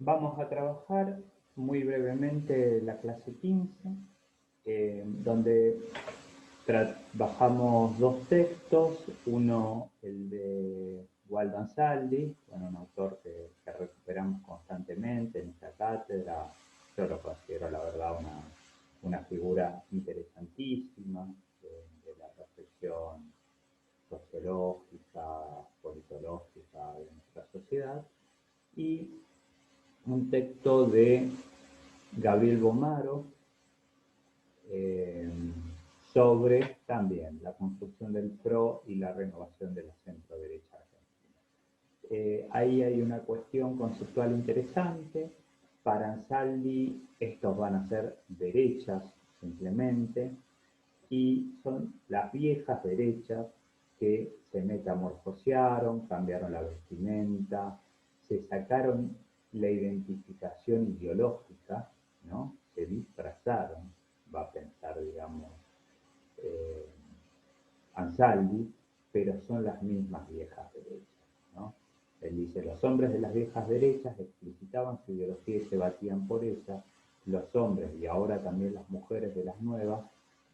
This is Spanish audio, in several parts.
Vamos a trabajar muy brevemente la clase 15, donde trabajamos dos textos, uno el de Waldo Ansaldi, bueno, un autor que recuperamos constantemente en esta cátedra. Yo lo considero la verdad una figura interesantísima de la reflexión sociológica, politológica de nuestra sociedad, y un texto de Gabriel Bomaro, eh, sobre también la construcción del PRO y la renovación de la centro-derecha argentina. Ahí hay una cuestión conceptual interesante. Para Ansaldi estos van a ser derechas simplemente, y son las viejas derechas que se metamorfosearon, cambiaron la vestimenta, se sacaron la identificación ideológica, ¿no? Se disfrazaron, va a pensar, digamos, eh, Ansaldi, pero son las mismas viejas derechas, ¿no? Él dice, los hombres de las viejas derechas explicitaban su ideología y se batían por ella. Los hombres, y ahora también las mujeres de las nuevas,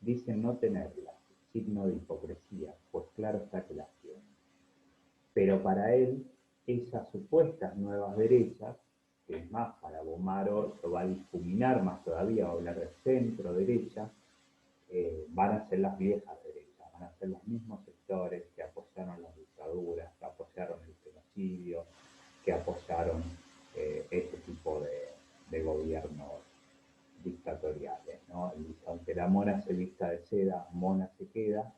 dicen no tenerlas, signo de hipocresía, pues claro está que las tienen. Pero para él, esas supuestas nuevas derechas, que es más, para Bomaro lo va a difuminar más todavía, va a hablar de centro derecha, van a ser las viejas derechas, van a ser los mismos sectores que apoyaron las dictaduras, que apoyaron el genocidio, que apoyaron este tipo de gobiernos dictatoriales, ¿no? Y aunque la mona se vista de seda, mona se queda,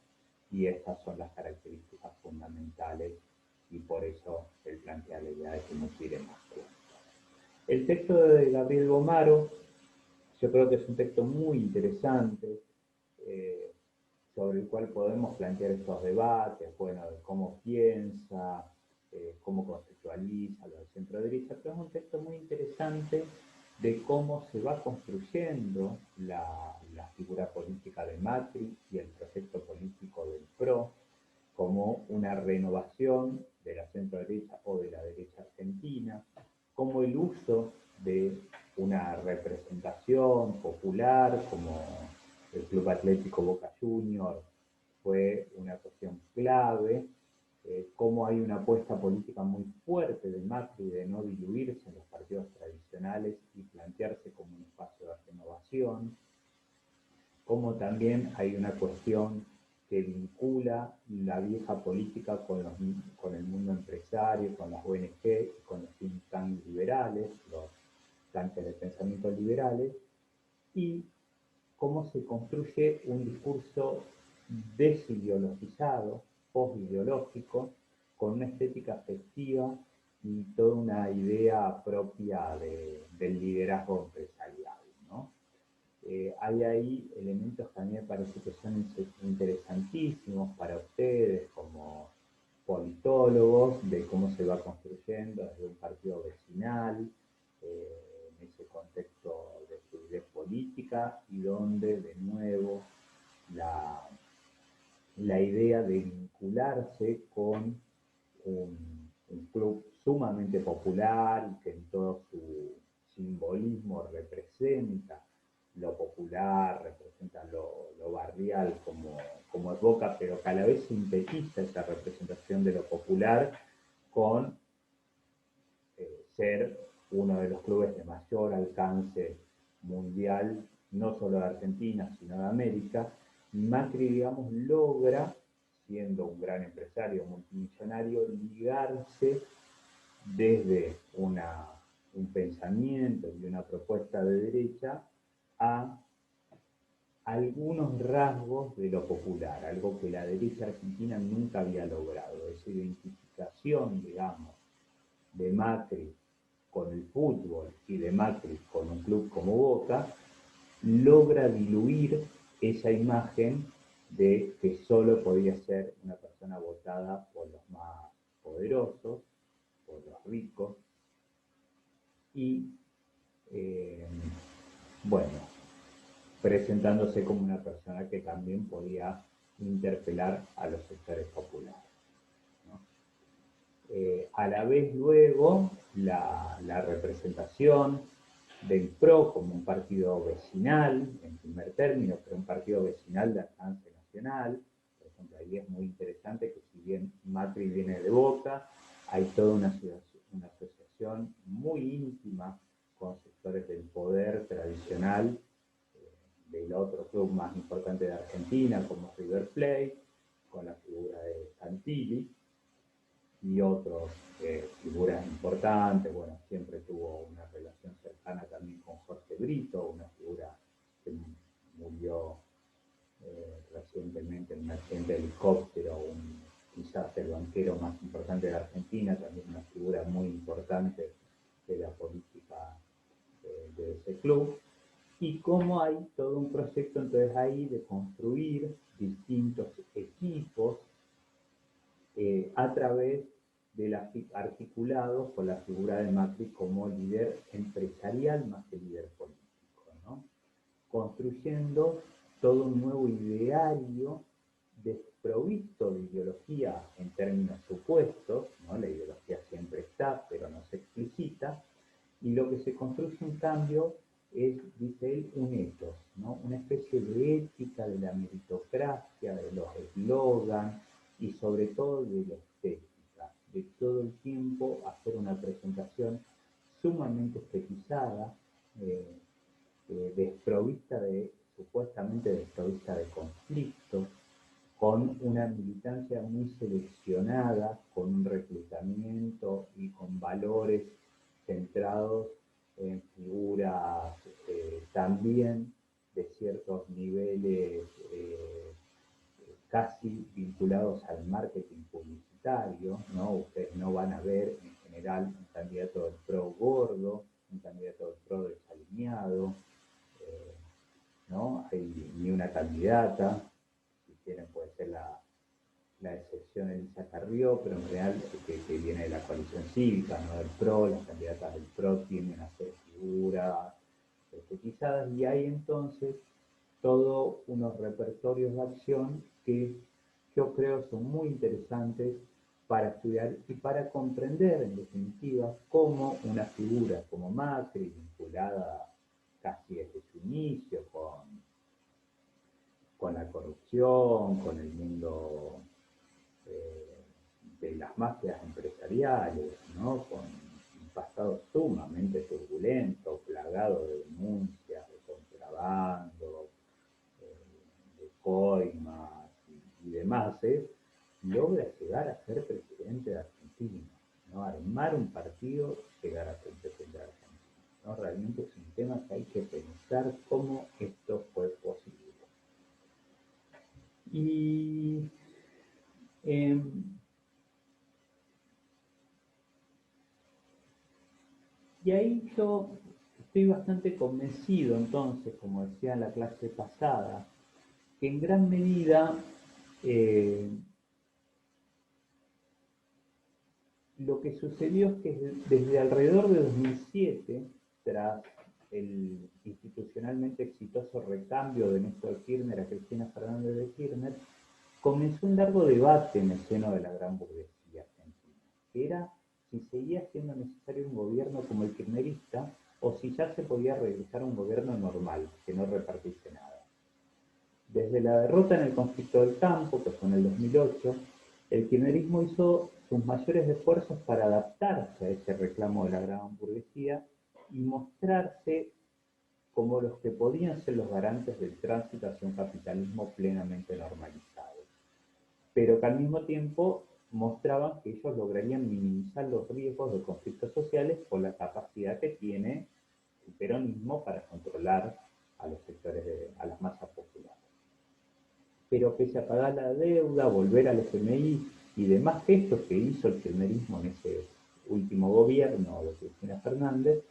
y estas son las características fundamentales, y por eso él plantea la idea de que no quiere más tiempo. El texto de Gabriel Bomaro, yo creo que es un texto muy interesante, eh, sobre el cual podemos plantear estos debates, bueno, de cómo piensa, cómo conceptualiza lo de centro derecha, pero es un texto muy interesante de cómo se va construyendo la figura política de Macri y el proyecto político del PRO como una renovación de la centro derecha o de la derecha argentina, como el uso de una representación popular como el Club Atlético Boca Juniors fue una cuestión clave, cómo hay una apuesta política muy fuerte de Macri de no diluirse en los partidos tradicionales y plantearse como un espacio de renovación, como también hay una cuestión que vincula la vieja política con el mundo empresario, con las ONG, con los think tanks liberales, los tanques de pensamiento liberales, y cómo se construye un discurso desideologizado, postideológico, con una estética afectiva y toda una idea propia del liderazgo empresarial, ¿no? Hay ahí elementos que a mí me parece que son interesantísimos para ustedes como politólogos, de cómo se va construyendo desde un partido vecinal, en ese contexto de fluidez política, y donde de nuevo la, la idea de vincularse con un club sumamente popular y que en todo su simbolismo representa lo popular, representa lo barrial como es Boca, pero que a la vez sintetiza esa representación de lo popular con ser uno de los clubes de mayor alcance mundial, no solo de Argentina, sino de América. Macri, digamos, logra, siendo un gran empresario multimillonario, ligarse desde un pensamiento y una propuesta de derecha a algunos rasgos de lo popular, algo que la derecha argentina nunca había logrado, esa identificación, digamos, de Macri con el fútbol y de Macri con un club como Boca, logra diluir esa imagen de que solo podía ser una persona votada por los más poderosos, por los ricos, y eh, bueno, presentándose como una persona que también podía interpelar a los sectores populares, ¿no? A la vez luego la representación del PRO como un partido vecinal, en primer término, pero un partido vecinal de alcance nacional. Por ejemplo, ahí es muy interesante que si bien Macri viene de Boca, hay toda una asociación muy íntima con sectores del poder tradicional del otro club más importante de Argentina, como River Plate, con la figura de Santilli y otras figuras importantes. Bueno, siempre tuvo una relación cercana también con Jorge Brito, una figura que murió recientemente en un accidente de helicóptero, quizás el banquero más importante de Argentina, también una figura muy importante de la política de ese club. Y cómo hay todo un proyecto entonces ahí de construir distintos equipos a través de articulados con la figura de Macri como líder empresarial más que líder político, ¿no? Construyendo todo un nuevo ideario desprovisto de ideología en términos supuestos, ¿no? La ideología siempre está, pero no se explicita, y lo que se construye en cambio es, dice él, un ethos, ¿no? Una especie de ética de la meritocracia, de los eslogans y sobre todo de la estética, de todo el tiempo hacer una presentación sumamente estetizada, supuestamente desprovista de conflictos, con una militancia muy seleccionada, con un reclutamiento y con valores centrados en figuras también de ciertos niveles casi vinculados al marketing publicitario, ¿no? Ustedes no van a ver en general un candidato del PRO gordo, un candidato del PRO desalineado, eh, ¿no? Hay ni una candidata, si quieren puede ser la excepción Elisa Carrió, pero en real que viene de la coalición cívica, no del PRO, las candidatas del PRO tienden a ser figuras estetizadas y hay entonces todos unos repertorios de acción que yo creo son muy interesantes para estudiar y para comprender en definitiva cómo una figura como Macri, vinculada casi desde su inicio con la corrupción, con el mundo de las mafias empresariales, ¿no? Con un pasado sumamente turbulento, plagado de denuncias, de contrabando, de coimas y demás, logra llegar a ser presidente de Argentina, ¿no? Armar un partido y llegar a ser presidente de Argentina, ¿no? Realmente es un tema que hay que pensar cómo esto fue posible. Y eh, Y ahí yo estoy bastante convencido entonces, como decía en la clase pasada, que en gran medida eh, lo que sucedió es que desde alrededor de 2007, tras el institucionalmente exitoso recambio de Néstor Kirchner a Cristina Fernández de Kirchner, comenzó un largo debate en el seno de la gran burguesía argentina, que era si seguía siendo necesario un gobierno como el kirchnerista o si ya se podía regresar a un gobierno normal, que no repartiese nada. Desde la derrota en el conflicto del campo, que fue en el 2008, el kirchnerismo hizo sus mayores esfuerzos para adaptarse a ese reclamo de la gran burguesía y mostrarse como los que podían ser los garantes del tránsito hacia un capitalismo plenamente normalizado, pero que al mismo tiempo mostraban que ellos lograrían minimizar los riesgos de conflictos sociales por la capacidad que tiene el peronismo para controlar a los sectores, a las masas populares. Pero pese a pagar la deuda, volver al FMI y demás gestos que hizo el kirchnerismo en ese último gobierno de Cristina Fernández,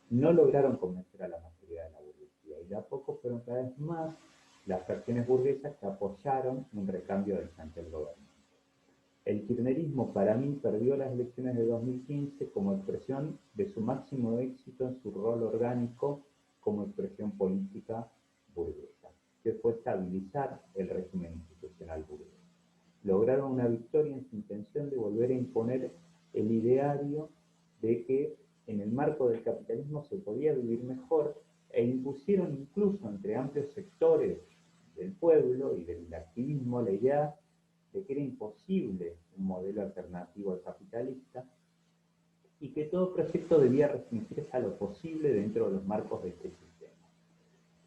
no lograron convencer a la mayoría de la burguesía y de a poco fueron cada vez más las fracciones burguesas que apoyaron un recambio del plantel gobernante. El kirchnerismo para mí perdió las elecciones de 2015 como expresión de su máximo éxito en su rol orgánico como expresión política burguesa, que fue estabilizar el régimen institucional burgués. Lograron una victoria en su intención de volver a imponer el ideario de que en el marco del capitalismo se podía vivir mejor e impusieron incluso entre amplios sectores del pueblo y del activismo la idea de que era imposible un modelo alternativo al capitalista y que todo proyecto debía restringirse a lo posible dentro de los marcos de este sistema.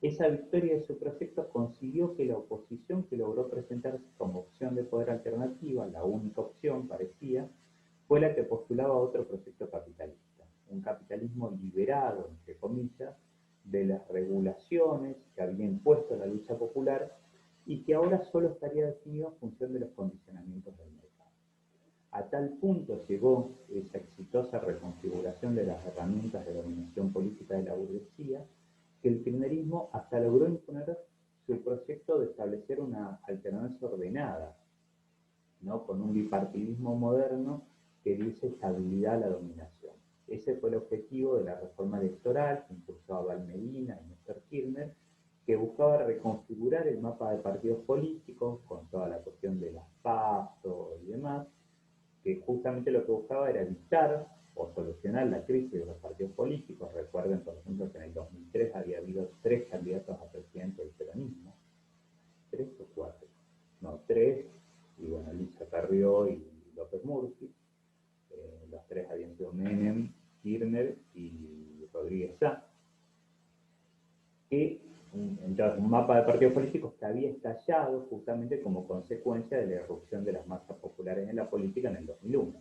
Esa victoria de su proyecto consiguió que la oposición, que logró presentarse como opción de poder alternativa, la única opción parecía, fue la que postulaba otro proyecto capitalista, un capitalismo liberado, entre comillas, de las regulaciones que había impuesto la lucha popular y que ahora solo estaría definido en función de los condicionamientos del mercado. A tal punto llegó esa exitosa reconfiguración de las herramientas de dominación política de la burguesía, que el kirchnerismo hasta logró imponer su proyecto de establecer una alternancia ordenada, ¿no? Con un bipartidismo moderno que diese estabilidad a la dominación. Ese fue el objetivo de la reforma electoral que impulsó a Val Medina y Néstor Kirchner, que buscaba reconfigurar el mapa de partidos políticos con toda la cuestión de las PASO y demás, que justamente lo que buscaba era evitar o solucionar la crisis de los partidos políticos. Recuerden, por ejemplo, que en el 2003 había habido 3 candidatos a presidente del peronismo, 3 o 4, no, 3, y bueno, Elisa Carrió y López Murphy, los 3 habían sido Menem, Kirchner y Rodríguez Sá, que entonces un mapa de partidos políticos que había estallado justamente como consecuencia de la irrupción de las masas populares en la política en el 2001.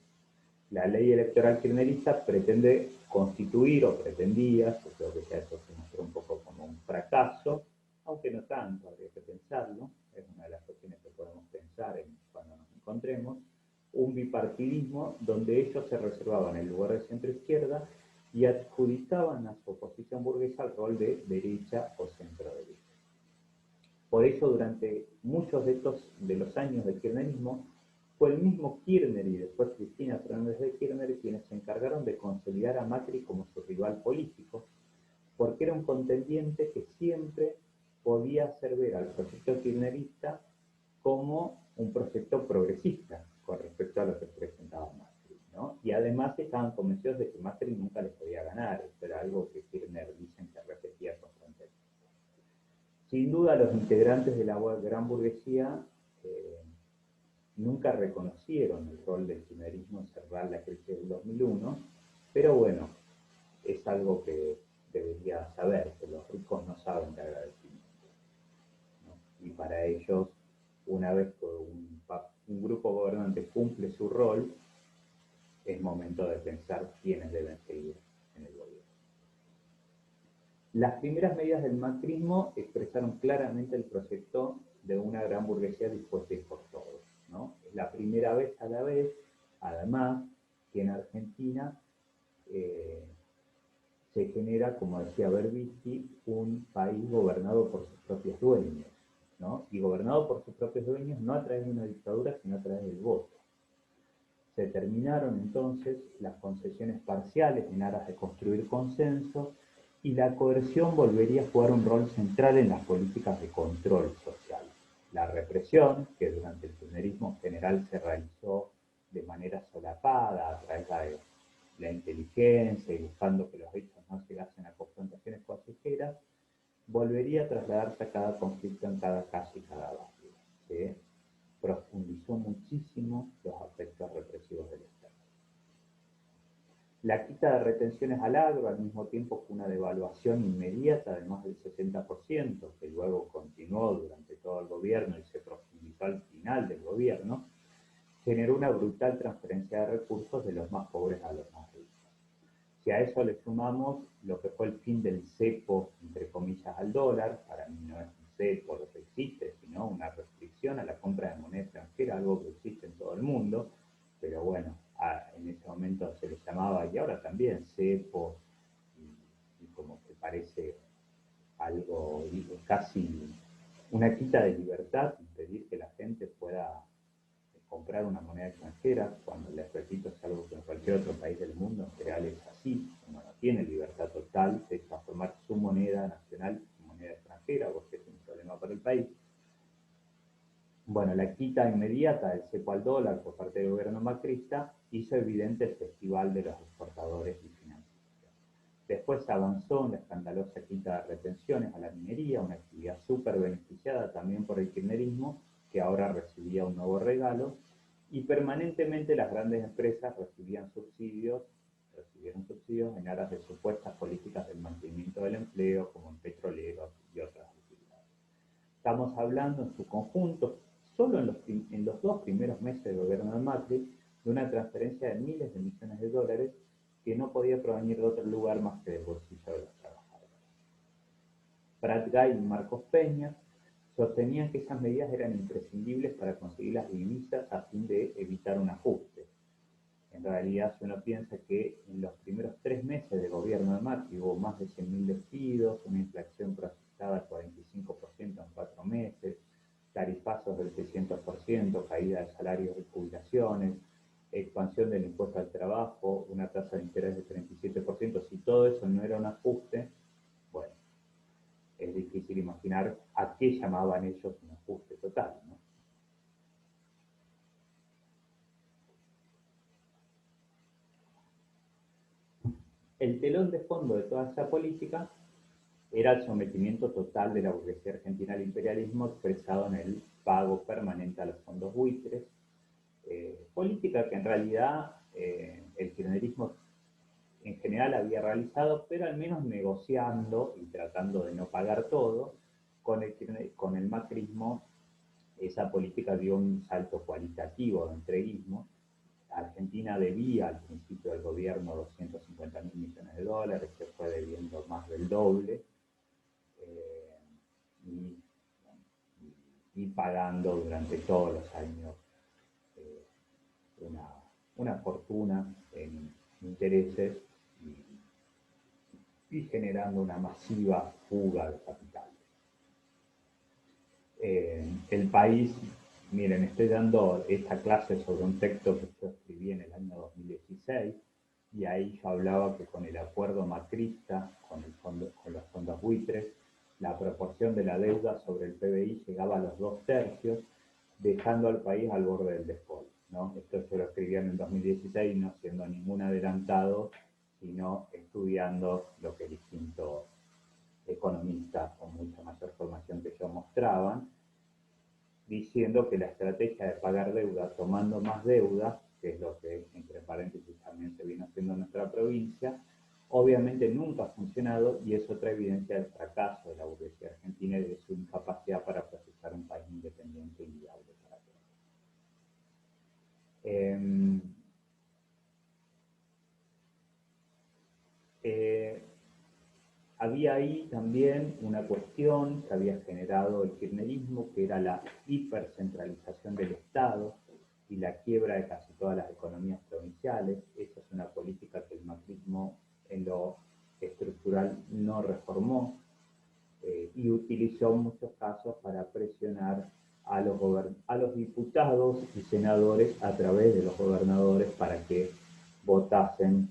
La ley electoral kirchnerista pretende constituir, o pretendía, yo creo que ya eso se mostró un poco como un fracaso, aunque no tanto, habría que pensarlo, es una de las cuestiones que podemos pensar cuando nos encontremos, un bipartidismo donde ellos se reservaban el lugar de centro-izquierda y adjudicaban a su oposición burguesa el rol de derecha o centro-derecha. Por eso, durante muchos de los años del kirchnerismo, fue el mismo Kirchner y después Cristina Fernández de Kirchner quienes se encargaron de consolidar a Macri como su rival político, porque era un contendiente que siempre podía hacer ver al proyecto kirchnerista como un proyecto progresista con respecto a lo que presentaba Macri, ¿no? Y además estaban convencidos de que Macri nunca les podía ganar, esto era algo que Kirchner dicen que repetía constantemente. Sin duda, los integrantes de la gran burguesía nunca reconocieron el rol del kirchnerismo en cerrar la crisis del 2001, pero bueno, es algo que debería saber, que los ricos no saben de agradecimiento, ¿no? Y para ellos, una vez que un grupo gobernante cumple su rol, es momento de pensar quiénes deben seguir en el gobierno. Las primeras medidas del macrismo expresaron claramente el proyecto de una gran burguesía dispuesta a ir por todos, ¿no? Es la primera vez a la vez, además, que en Argentina se genera, como decía Berbisky, un país gobernado por sus propios dueños, ¿no? Y gobernado por sus propios dueños no a través de una dictadura, sino a través del voto. Se terminaron entonces las concesiones parciales en aras de construir consensos y la coerción volvería a jugar un rol central en las políticas de control social. La represión, que durante el kirchnerismo en general se realizó de manera solapada a través de la inteligencia y buscando que los hechos no llegasen a confrontaciones pasajeras, volvería a trasladarse a cada conflicto en cada calle y cada barrio, ¿sí? Profundizó muchísimo los aspectos represivos del Estado. La quita de retenciones al agro al mismo tiempo que una devaluación inmediata de más del 60%, que luego continuó durante todo el gobierno y se profundizó al final del gobierno, generó una brutal transferencia de recursos de los más pobres a los más ricos. Si a eso le sumamos lo que fue el fin del cepo, entre comillas, al dólar, para mí no es un cepo lo que existe, sino una restricción a la compra de moneda extranjera, algo que existe en todo el mundo, pero bueno, en ese momento se le llamaba, y ahora también, cepo, y como que parece algo casi una quita de libertad, impedir que la gente pueda comprar una moneda extranjera, cuando les repito es algo que en cualquier otro país del mundo en general es así, uno no tiene libertad total de transformar su moneda nacional en moneda extranjera, porque es un problema para el país. Bueno, la quita inmediata del cepo al dólar por parte del gobierno macrista hizo evidente el festival de los exportadores y financieros. Después se avanzó en la escandalosa quita de retenciones a la minería, una actividad súper beneficiada también por el kirchnerismo, que ahora recibía un nuevo regalo, y permanentemente las grandes empresas recibieron subsidios en aras de supuestas políticas del mantenimiento del empleo, como en petroleros y otras actividades. Estamos hablando en su conjunto, solo en los 2 primeros meses de gobierno de Macri, de una transferencia de miles de millones de dólares que no podía provenir de otro lugar más que del bolsillo de los trabajadores. Prat Gay y Marcos Peña sostenían que esas medidas eran imprescindibles para conseguir las divisas a fin de evitar un ajuste. En realidad, si uno piensa que en los primeros 3 meses de gobierno de Macri hubo más de 100.000 despidos, una inflación proyectada al 45% en 4 meses, tarifazos del 600%, caída de salarios y jubilaciones, expansión del impuesto al trabajo, una tasa de interés del 37%, si todo eso no era un ajuste, bueno, es difícil imaginar a qué llamaban ellos un ajuste total, ¿no? El telón de fondo de toda esa política era el sometimiento total de la burguesía argentina al imperialismo expresado en el pago permanente a los fondos buitres, política que en realidad el kirchnerismo en general había realizado, pero al menos negociando y tratando de no pagar todo, con el macrismo esa política dio un salto cualitativo de entreguismo. Argentina debía al principio del gobierno 250.000 millones de dólares, se fue debiendo más del doble, eh, y, y, pagando durante todos los años eh, una, una fortuna en intereses y generando una masiva fuga de capital. El país, miren, estoy dando esta clase sobre un texto que yo escribí en el año 2016 y ahí yo hablaba que con el acuerdo macrista, con los fondos buitres, la proporción de la deuda sobre el PBI llegaba a los 2/3, dejando al país al borde del default, ¿no? Esto yo lo escribí en el 2016, no siendo ningún adelantado, sino estudiando lo que distintos economistas con mucha mayor formación que yo mostraban, diciendo que la estrategia de pagar deuda tomando más deuda, que es lo que entre paréntesis también se viene haciendo en nuestra provincia, obviamente nunca ha funcionado y es otra evidencia del fracaso de la burguesía argentina y de su incapacidad para procesar un país independiente y viable para todos. Eh, había ahí también una cuestión que había generado el kirchnerismo, que era la hipercentralización del Estado y la quiebra de casi todas las economías provinciales. Esa es una política que el macrismo en lo estructural no reformó y utilizó en muchos casos para presionar a los diputados y senadores a través de los gobernadores para que votasen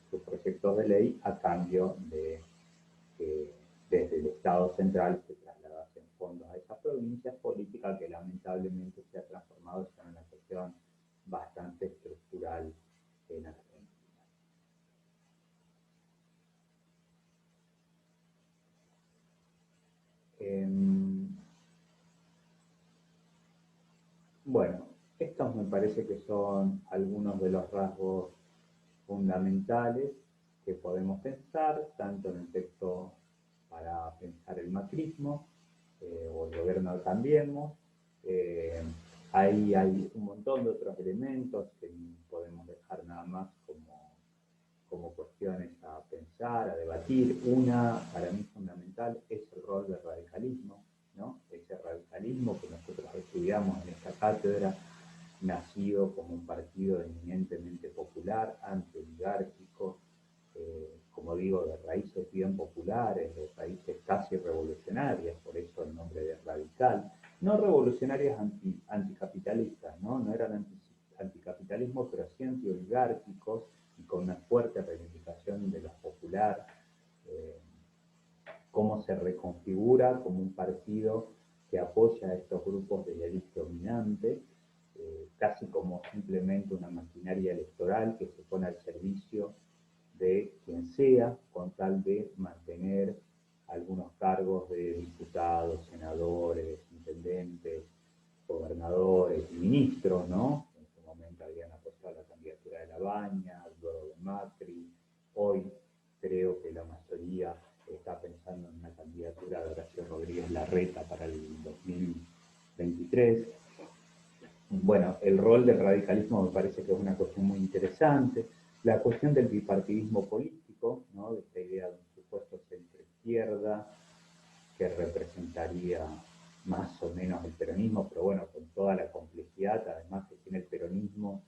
sus proyectos de ley a cambio de desde el Estado central se trasladasen fondos a esas provincias, política que lamentablemente se ha transformado en una cuestión bastante estructural en Argentina. Eh, bueno, estos me parece que son algunos de los rasgos fundamentales que podemos pensar, tanto en el texto para pensar el macrismo o el gobierno de Cambiemos. Eh, ahí hay un montón de otros elementos que podemos dejar nada más como cuestiones a pensar, a debatir. Una, para mí fundamental, es el rol del radicalismo, ¿no? Ese radicalismo que nosotros estudiamos en esta cátedra, nacido como un partido eminentemente popular, antioligárquico, como digo, de raíces bien populares, de raíces casi revolucionarias, por eso el nombre de radical. No revolucionarias anticapitalistas, ¿no? No eran anticapitalismo, pero sí antioligárquicos y con una fuerte reivindicación de lo popular, eh, cómo se reconfigura como un partido que apoya a estos grupos de élite dominante, casi como simplemente una maquinaria electoral que se pone al servicio de quien sea, con tal de mantener algunos cargos de diputados, senadores, intendentes, gobernadores y ministros, ¿no? En su momento habían apostado a la candidatura de Labaña, luego de Macri. Hoy creo que la mayoría está pensando en una candidatura de Horacio Rodríguez Larreta para el 2023. Bueno, el rol del radicalismo me parece que es una cuestión muy interesante. La cuestión del bipartidismo político, ¿no? De esta idea de un supuesto centro-izquierda que representaría más o menos el peronismo, pero bueno, con toda la complejidad además que tiene el peronismo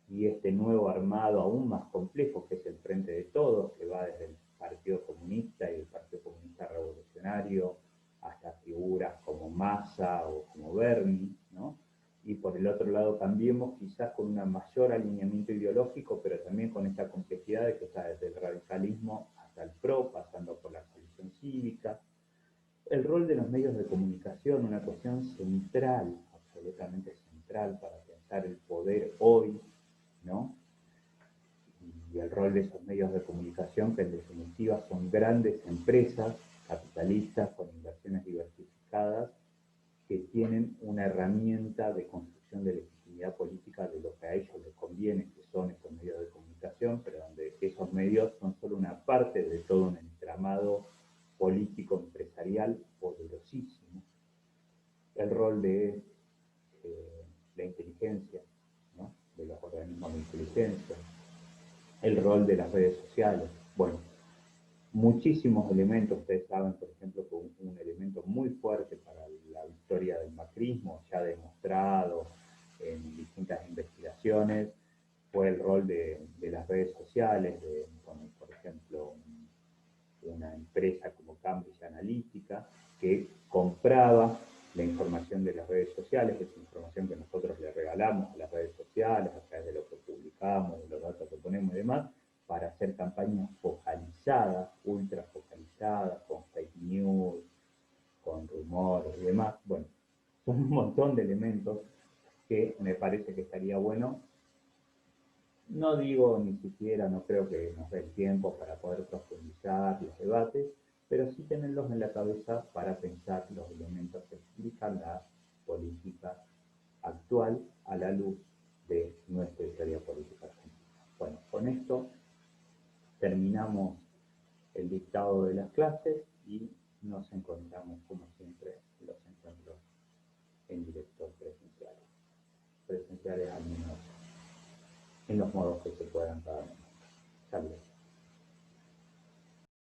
y este nuevo armado aún más complejo que es el Frente de Todos, que va desde el Partido Comunista y el Partido Comunista Revolucionario hasta figuras como Massa o como Berni, ¿no? Y por el otro lado Cambiemos, quizás con un mayor alineamiento ideológico, pero también con esta complejidad de que está desde el radicalismo hasta el PRO, pasando por la coalición cívica. El rol de los medios de comunicación, una cuestión central, absolutamente central para pensar el poder hoy, ¿no? Y el rol de esos medios de comunicación, que en definitiva son grandes empresas capitalistas con inversiones diversificadas, que tienen una herramienta de construcción de legitimidad política de lo que a ellos les conviene, que son estos medios de comunicación, pero donde esos medios son solo una parte de todo un entramado político empresarial poderosísimo. El rol de la inteligencia, ¿no? De los organismos de inteligencia, el rol de las redes sociales. Bueno, muchísimos elementos. Ustedes saben, por ejemplo, que un elemento muy fuerte para la victoria del macrismo, ya demostrado en distintas investigaciones, fue el rol de las redes sociales, por ejemplo, una empresa como Cambridge Analytica, que compraba la información de las redes sociales, esa información que nosotros le regalamos a las redes sociales, a través de lo que publicamos, de los datos que ponemos y demás, para hacer campañas focalizadas, ultra focalizadas, con fake news, con rumores y demás. Bueno, son un montón de elementos que me parece que estaría bueno. No digo ni siquiera, no creo que nos dé el tiempo para poder profundizar los debates, pero sí tenerlos en la cabeza para pensar los elementos que explican la política actual a la luz de nuestra historia política argentina. Bueno, con esto terminamos el dictado de las clases y nos encontramos, como siempre, los encuentros en directo presenciales. Presenciales al menos en los modos que se puedan cada uno. Saludos.